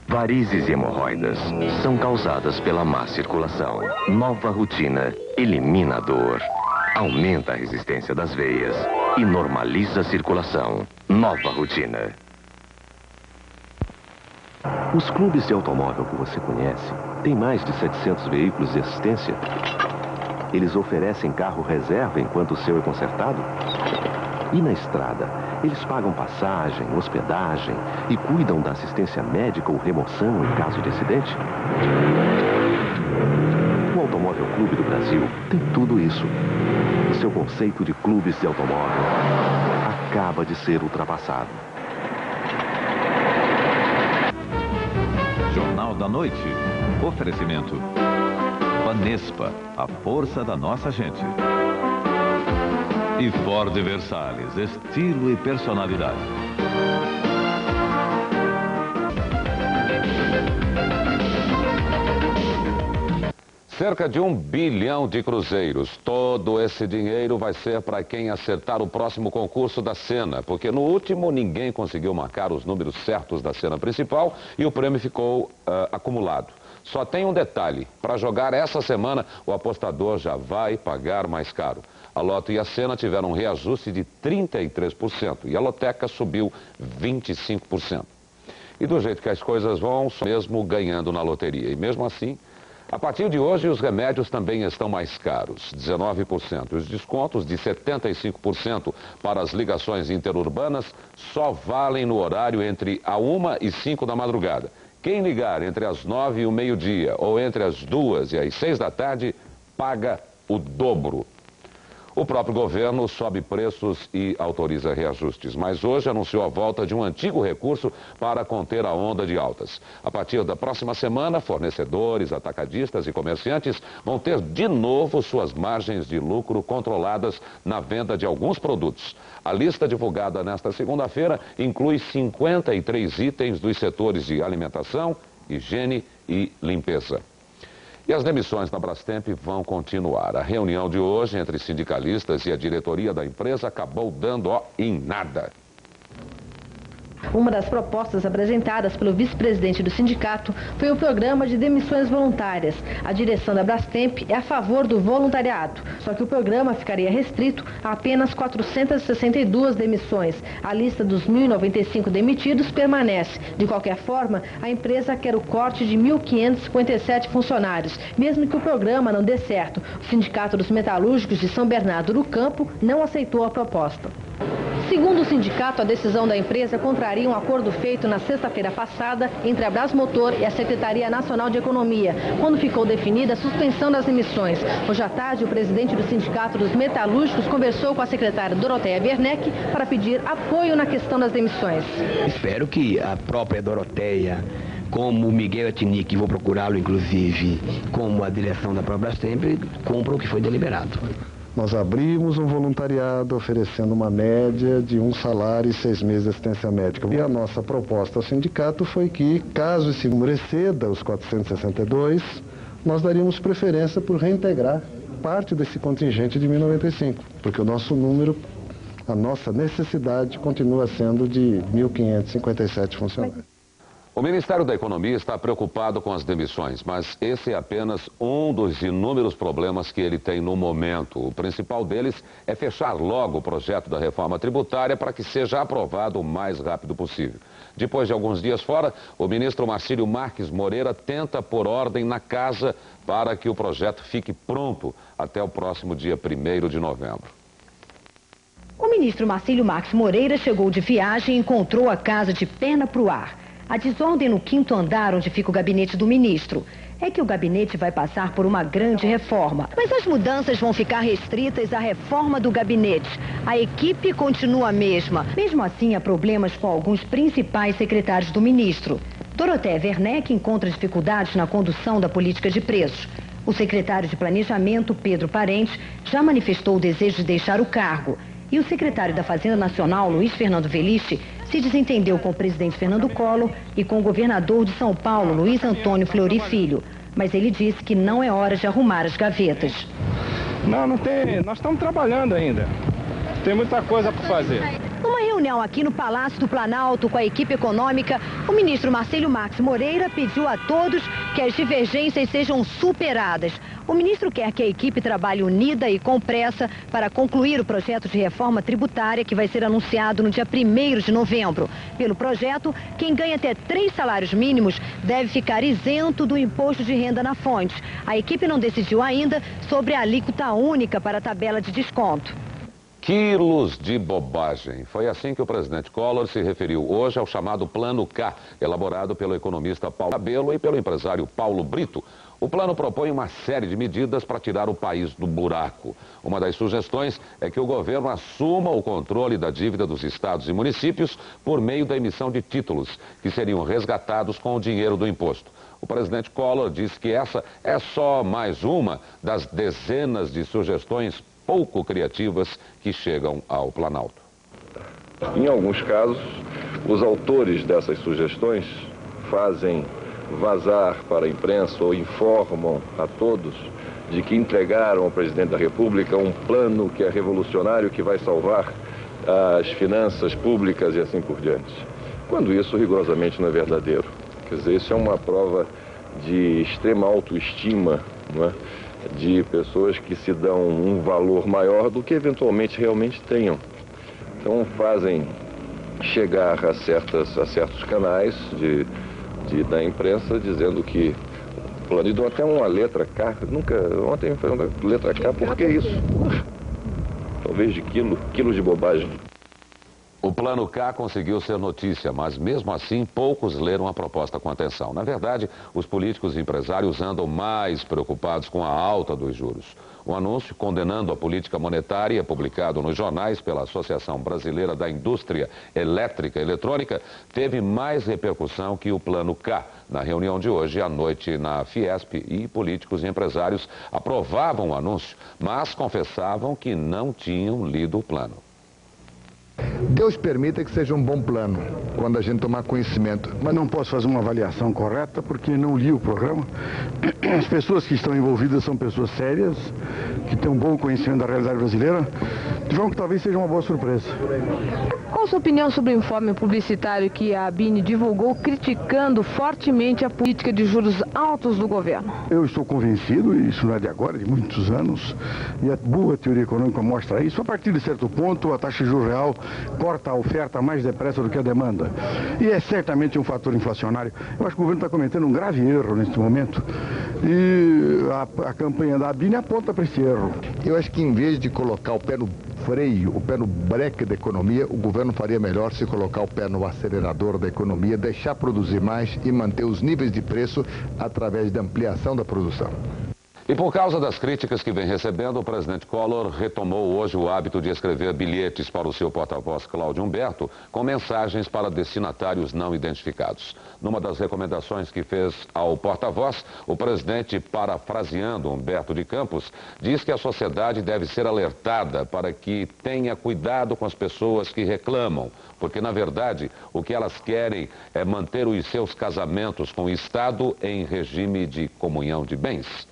E: Varizes e hemorroidas são causadas pela má circulação. Nova Rotina elimina a dor, aumenta a resistência das veias e normaliza a circulação. Nova Rotina. Os clubes de automóvel que você conhece têm mais de 700 veículos de assistência. Eles oferecem carro reserva enquanto o seu é consertado. E na estrada, eles pagam passagem, hospedagem e cuidam da assistência médica ou remoção em caso de acidente. O Automóvel Clube do Brasil tem tudo isso. O seu conceito de clubes de automóvel acaba de ser ultrapassado.
N: Jornal da Noite. Oferecimento. Banespa, a força da nossa gente. E Ford Versalhes, estilo e personalidade.
T: Cerca de 1 bilhão de cruzeiros. Todo esse dinheiro vai ser para quem acertar o próximo concurso da cena, porque no último ninguém conseguiu marcar os números certos da cena principal e o prêmio ficou acumulado. Só tem um detalhe, para jogar essa semana o apostador já vai pagar mais caro. A Loto e a Sena tiveram um reajuste de 33% e a Loteca subiu 25%. E do jeito que as coisas vão, só mesmo ganhando na loteria. E mesmo assim, a partir de hoje os remédios também estão mais caros, 19%. Os descontos de 75% para as ligações interurbanas só valem no horário entre a 1 e 5 da madrugada. Quem ligar entre as 9 e o meio-dia ou entre as 2 e as 6 da tarde, paga o dobro. O próprio governo sobe preços e autoriza reajustes, mas hoje anunciou a volta de um antigo recurso para conter a onda de altas. A partir da próxima semana, fornecedores, atacadistas e comerciantes vão ter de novo suas margens de lucro controladas na venda de alguns produtos. A lista divulgada nesta segunda-feira inclui 53 itens dos setores de alimentação, higiene e limpeza. E as demissões na Brastemp vão continuar. A reunião de hoje entre sindicalistas e a diretoria da empresa acabou dando em nada.
K: Uma das propostas apresentadas pelo vice-presidente do sindicato foi o programa de demissões voluntárias. A direção da Brastemp é a favor do voluntariado, só que o programa ficaria restrito a apenas 462 demissões. A lista dos 1.095 demitidos permanece. De qualquer forma, a empresa quer o corte de 1.557 funcionários, mesmo que o programa não dê certo. O Sindicato dos Metalúrgicos de São Bernardo do Campo não aceitou a proposta. Segundo o sindicato, a decisão da empresa contraria um acordo feito na sexta-feira passada entre a Brasmotor e a Secretaria Nacional de Economia, quando ficou definida a suspensão das emissões. Hoje à tarde, o presidente do Sindicato dos Metalúrgicos conversou com a secretária Doroteia Werneck para pedir apoio na questão das demissões.
B: Espero que a própria Doroteia, como o Miguel Etnick, vou procurá-lo inclusive, como a direção da própria Brastemp, cumpram o que foi deliberado.
F: Nós abrimos um voluntariado oferecendo uma média de 1 salário e 6 meses de assistência médica. E a nossa proposta ao sindicato foi que, caso esse número exceda os 462, nós daríamos preferência por reintegrar parte desse contingente de 1095, porque o nosso número, a nossa necessidade continua sendo de 1.557 funcionários.
T: O Ministério da Economia está preocupado com as demissões, mas esse é apenas um dos inúmeros problemas que ele tem no momento. O principal deles é fechar logo o projeto da reforma tributária para que seja aprovado o mais rápido possível. Depois de alguns dias fora, o ministro Marcílio Marques Moreira tenta pôr ordem na casa para que o projeto fique pronto até o próximo dia 1º de novembro.
L: O ministro Marcílio Marques Moreira chegou de viagem e encontrou a casa de perna pro ar. A desordem no 5º andar, onde fica o gabinete do ministro, é que o gabinete vai passar por uma grande reforma. Mas as mudanças vão ficar restritas à reforma do gabinete. A equipe continua a mesma. Mesmo assim, há problemas com alguns principais secretários do ministro. Doroteia Werneck encontra dificuldades na condução da política de preços. O secretário de Planejamento, Pedro Parente, já manifestou o desejo de deixar o cargo. E o secretário da Fazenda Nacional, Luiz Fernando Veliche, se desentendeu com o presidente Fernando Collor e com o governador de São Paulo, Luiz Antônio Fleury Filho. Mas ele disse que não é hora de arrumar as gavetas.
M: Não tem. Nós estamos trabalhando ainda. Tem muita coisa para fazer.
L: Numa reunião aqui no Palácio do Planalto com a equipe econômica, o ministro Marcílio Marques Moreira pediu a todos que as divergências sejam superadas. O ministro quer que a equipe trabalhe unida e com pressa para concluir o projeto de reforma tributária que vai ser anunciado no dia 1º de novembro. Pelo projeto, quem ganha até 3 salários mínimos deve ficar isento do imposto de renda na fonte. A equipe não decidiu ainda sobre a alíquota única para a tabela de desconto.
T: Quilos de bobagem. Foi assim que o presidente Collor se referiu hoje ao chamado Plano K, elaborado pelo economista Paulo Cabello e pelo empresário Paulo Brito. O plano propõe uma série de medidas para tirar o país do buraco. Uma das sugestões é que o governo assuma o controle da dívida dos estados e municípios por meio da emissão de títulos, que seriam resgatados com o dinheiro do imposto. O presidente Collor disse que essa é só mais uma das dezenas de sugestões pouco criativas que chegam ao Planalto.
W: Em alguns casos, os autores dessas sugestões fazem vazar para a imprensa ou informam a todos de que entregaram ao presidente da República um plano que é revolucionário, que vai salvar as finanças públicas e assim por diante. Quando isso rigorosamente não é verdadeiro. Quer dizer, isso é uma prova de extrema autoestima, não é? De pessoas que se dão um valor maior do que eventualmente realmente tenham. Então fazem chegar a certos canais da imprensa dizendo que o plano, e deu até uma letra K, ontem foi uma letra K, por que isso? Talvez de quilos de bobagem.
T: O Plano K conseguiu ser notícia, mas mesmo assim poucos leram a proposta com atenção. Na verdade, os políticos e empresários andam mais preocupados com a alta dos juros. O anúncio condenando a política monetária, publicado nos jornais pela Associação Brasileira da Indústria Elétrica e Eletrônica, teve mais repercussão que o Plano K. Na reunião de hoje à noite na Fiesp, e políticos e empresários aprovavam o anúncio, mas confessavam que não tinham lido o plano.
O: Deus permita que seja um bom plano, quando a gente tomar conhecimento. Mas não posso fazer uma avaliação correta, porque não li o programa. As pessoas que estão envolvidas são pessoas sérias, que têm um bom conhecimento da realidade brasileira, de forma que talvez seja uma boa surpresa.
K: Qual a sua opinião sobre o informe publicitário que a ABIN divulgou, criticando fortemente a política de juros altos do governo?
O: Eu estou convencido, e isso não é de agora, de muitos anos, e a boa teoria econômica mostra isso. A partir de certo ponto, a taxa de juros real corta a oferta mais depressa do que a demanda. E é certamente um fator inflacionário. Eu acho que o governo está cometendo um grave erro neste momento. E a campanha da ABIN aponta para esse erro. Eu acho que em vez de colocar o pé no freio, o pé no breque da economia, o governo faria melhor se colocar o pé no acelerador da economia, deixar produzir mais e manter os níveis de preço através da ampliação da produção.
T: E por causa das críticas que vem recebendo, o presidente Collor retomou hoje o hábito de escrever bilhetes para o seu porta-voz Cláudio Humberto com mensagens para destinatários não identificados. Numa das recomendações que fez ao porta-voz, o presidente, parafraseando Humberto de Campos, diz que a sociedade deve ser alertada para que tenha cuidado com as pessoas que reclamam, porque, na verdade, o que elas querem é manter os seus casamentos com o Estado em regime de comunhão de bens.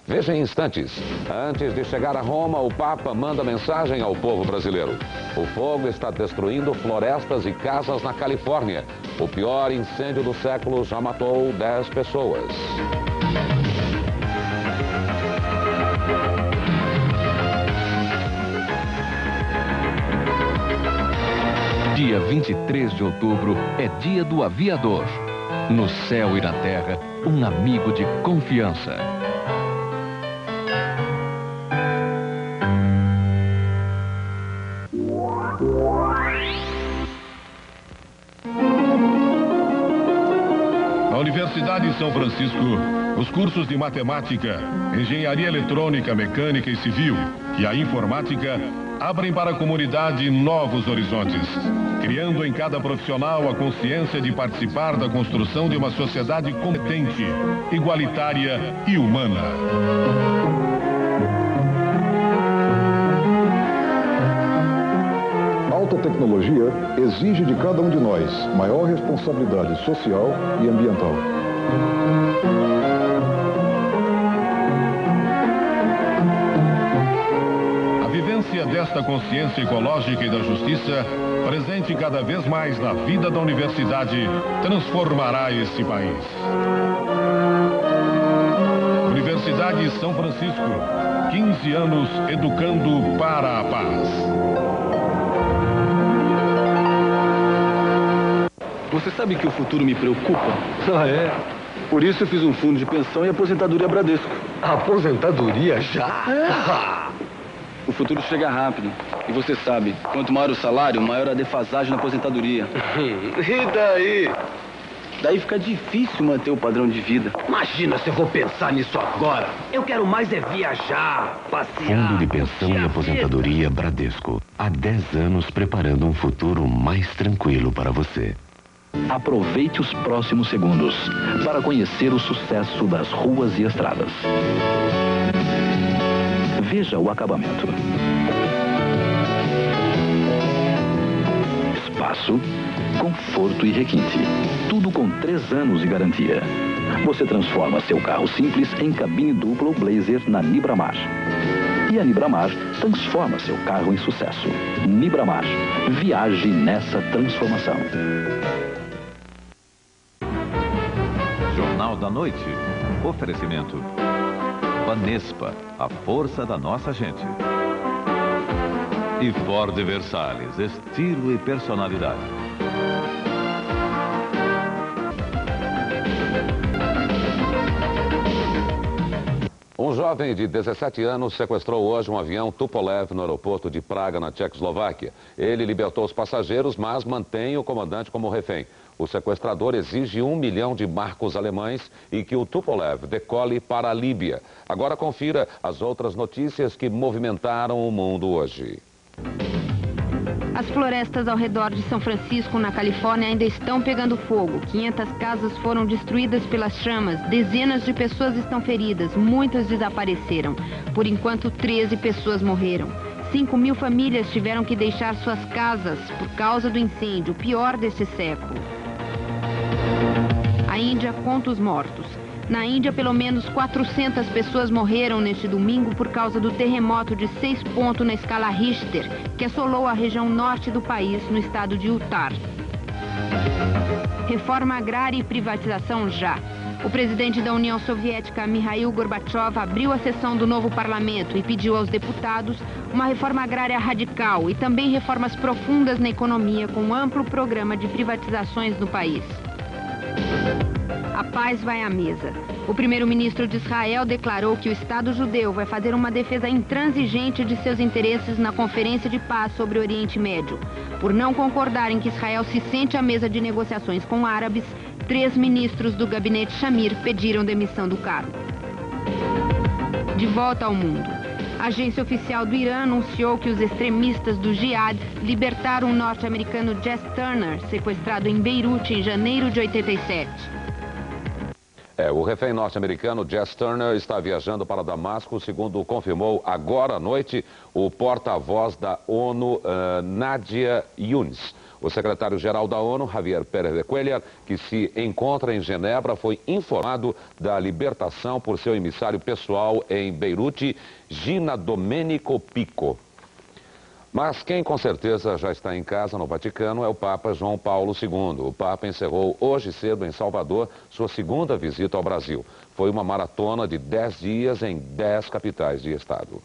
T: Veja em instantes. Antes de chegar a Roma, o Papa manda mensagem ao povo brasileiro. O fogo está destruindo florestas e casas na Califórnia. O pior incêndio do século já matou 10 pessoas.
I: Dia 23 de outubro é dia do aviador. No céu e na terra, um amigo de confiança.
P: Na Universidade de São Francisco, os cursos de matemática, engenharia eletrônica, mecânica e civil e a informática abrem para a comunidade novos horizontes, criando em cada profissional a consciência de participar da construção de uma sociedade competente, igualitária e humana.
Q: Alta tecnologia exige de cada um de nós maior responsabilidade social e ambiental.
P: A vivência desta consciência ecológica e da justiça, presente cada vez mais na vida da universidade, transformará esse país. Universidade São Francisco, 15 anos educando para a paz.
R: Você sabe que o futuro me preocupa? Ah, é? Por isso eu fiz um fundo de pensão e aposentadoria Bradesco. Aposentadoria já? É. O futuro chega rápido. E você sabe, quanto maior o salário, maior a defasagem na aposentadoria. E daí? Daí fica difícil manter o padrão de vida.
B: Imagina se eu vou pensar nisso agora. Eu quero mais é viajar, passear.
G: Fundo de Pensão e Aposentadoria Bradesco. Há 10 anos preparando um futuro mais tranquilo para você.
S: Aproveite os próximos segundos para conhecer o sucesso das ruas e estradas. Veja o acabamento. Espaço, conforto e requinte. Tudo com 3 anos de garantia. Você transforma seu carro simples em cabine dupla ou blazer na Nibramar. E a Nibramar transforma seu carro em sucesso. Nibramar. Viaje nessa transformação.
N: Jornal da Noite. Oferecimento. Banespa, a força da nossa gente. E Ford Versalhes, estilo e personalidade.
T: Um jovem de 17 anos sequestrou hoje um avião Tupolev no aeroporto de Praga, na Tchecoslováquia. Ele libertou os passageiros, mas mantém o comandante como refém. O sequestrador exige 1 milhão de marcos alemães e que o Tupolev decole para a Líbia. Agora confira as outras notícias que movimentaram o mundo hoje.
Z: As florestas ao redor de São Francisco, na Califórnia, ainda estão pegando fogo. 500 casas foram destruídas pelas chamas. Dezenas de pessoas estão feridas. Muitas desapareceram. Por enquanto, 13 pessoas morreram. 5.000 famílias tiveram que deixar suas casas por causa do incêndio, o pior desse século. A Índia conta os mortos. Na Índia, pelo menos 400 pessoas morreram neste domingo por causa do terremoto de 6 pontos na escala Richter, que assolou a região norte do país, no estado de Uttar. Reforma agrária e privatização já. O presidente da União Soviética, Mikhail Gorbachev, abriu a sessão do novo parlamento e pediu aos deputados uma reforma agrária radical e também reformas profundas na economia, com um amplo programa de privatizações no país. A paz vai à mesa. O primeiro-ministro de Israel declarou que o Estado judeu vai fazer uma defesa intransigente de seus interesses na Conferência de Paz sobre o Oriente Médio. Por não concordarem que Israel se sente à mesa de negociações com árabes, 3 ministros do gabinete Shamir pediram demissão do cargo. De volta ao mundo. A agência oficial do Irã anunciou que os extremistas do Jihad libertaram o norte-americano Jess Turner, sequestrado em Beirute em janeiro de 87.
T: O refém norte-americano Jess Turner está viajando para Damasco, segundo confirmou agora à noite o porta-voz da ONU, Nadia Younes. O secretário-geral da ONU, Javier Pérez de Cuellar, que se encontra em Genebra, foi informado da libertação por seu emissário pessoal em Beirute, Gina Domenico Pico. Mas quem com certeza já está em casa no Vaticano é o Papa João Paulo II. O Papa encerrou hoje cedo em Salvador sua segunda visita ao Brasil. Foi uma maratona de 10 dias em 10 capitais de estado.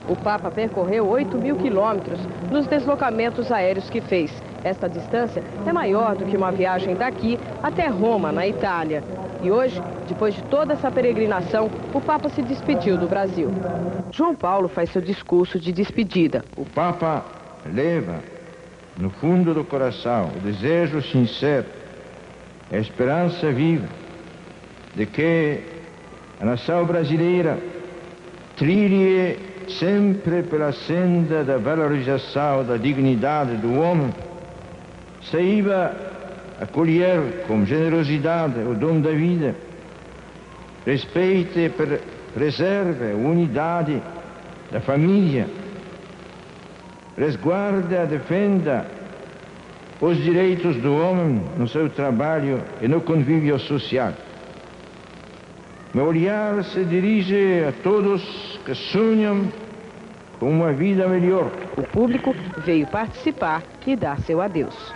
A: O Papa percorreu 8.000 quilômetros nos deslocamentos aéreos que fez. Esta distância é maior do que uma viagem daqui até Roma, na Itália. E hoje, depois de toda essa peregrinação, o Papa se despediu do Brasil. João Paulo faz seu discurso de despedida.
C: O Papa leva no fundo do coração o desejo sincero, a esperança viva de que a nação brasileira trilhe sempre pela senda da valorização da dignidade do homem, saiba acolher com generosidade o dom da vida, respeite e preserve a unidade da família, resguarde e defenda os direitos do homem no seu trabalho e no convívio social. Meu olhar se dirige a todos que sonham com uma vida melhor.
A: O público veio participar e dar seu adeus.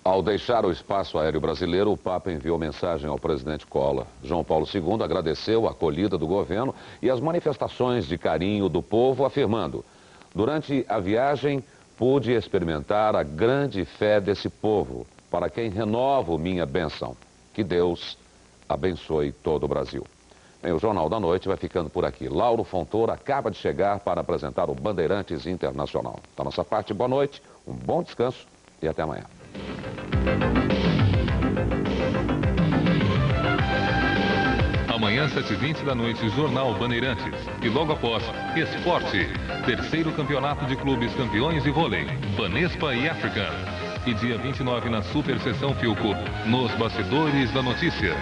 T: Ao deixar o espaço aéreo brasileiro, o Papa enviou mensagem ao presidente Collor. João Paulo II agradeceu a acolhida do governo e as manifestações de carinho do povo, afirmando: durante a viagem, pude experimentar a grande fé desse povo, para quem renovo minha bênção. Que Deus abençoe todo o Brasil. Bem, o Jornal da Noite vai ficando por aqui. Lauro Fontoura acaba de chegar para apresentar o Bandeirantes Internacional. Da nossa parte, boa noite, um bom descanso e até amanhã.
D: Amanhã, 7h20 da noite, Jornal Bandeirantes. E logo após, Esporte. 3º Campeonato de Clubes Campeões de Vôlei, Banespa e African. E dia 29 na Super Sessão Filco, nos Bastidores da Notícia.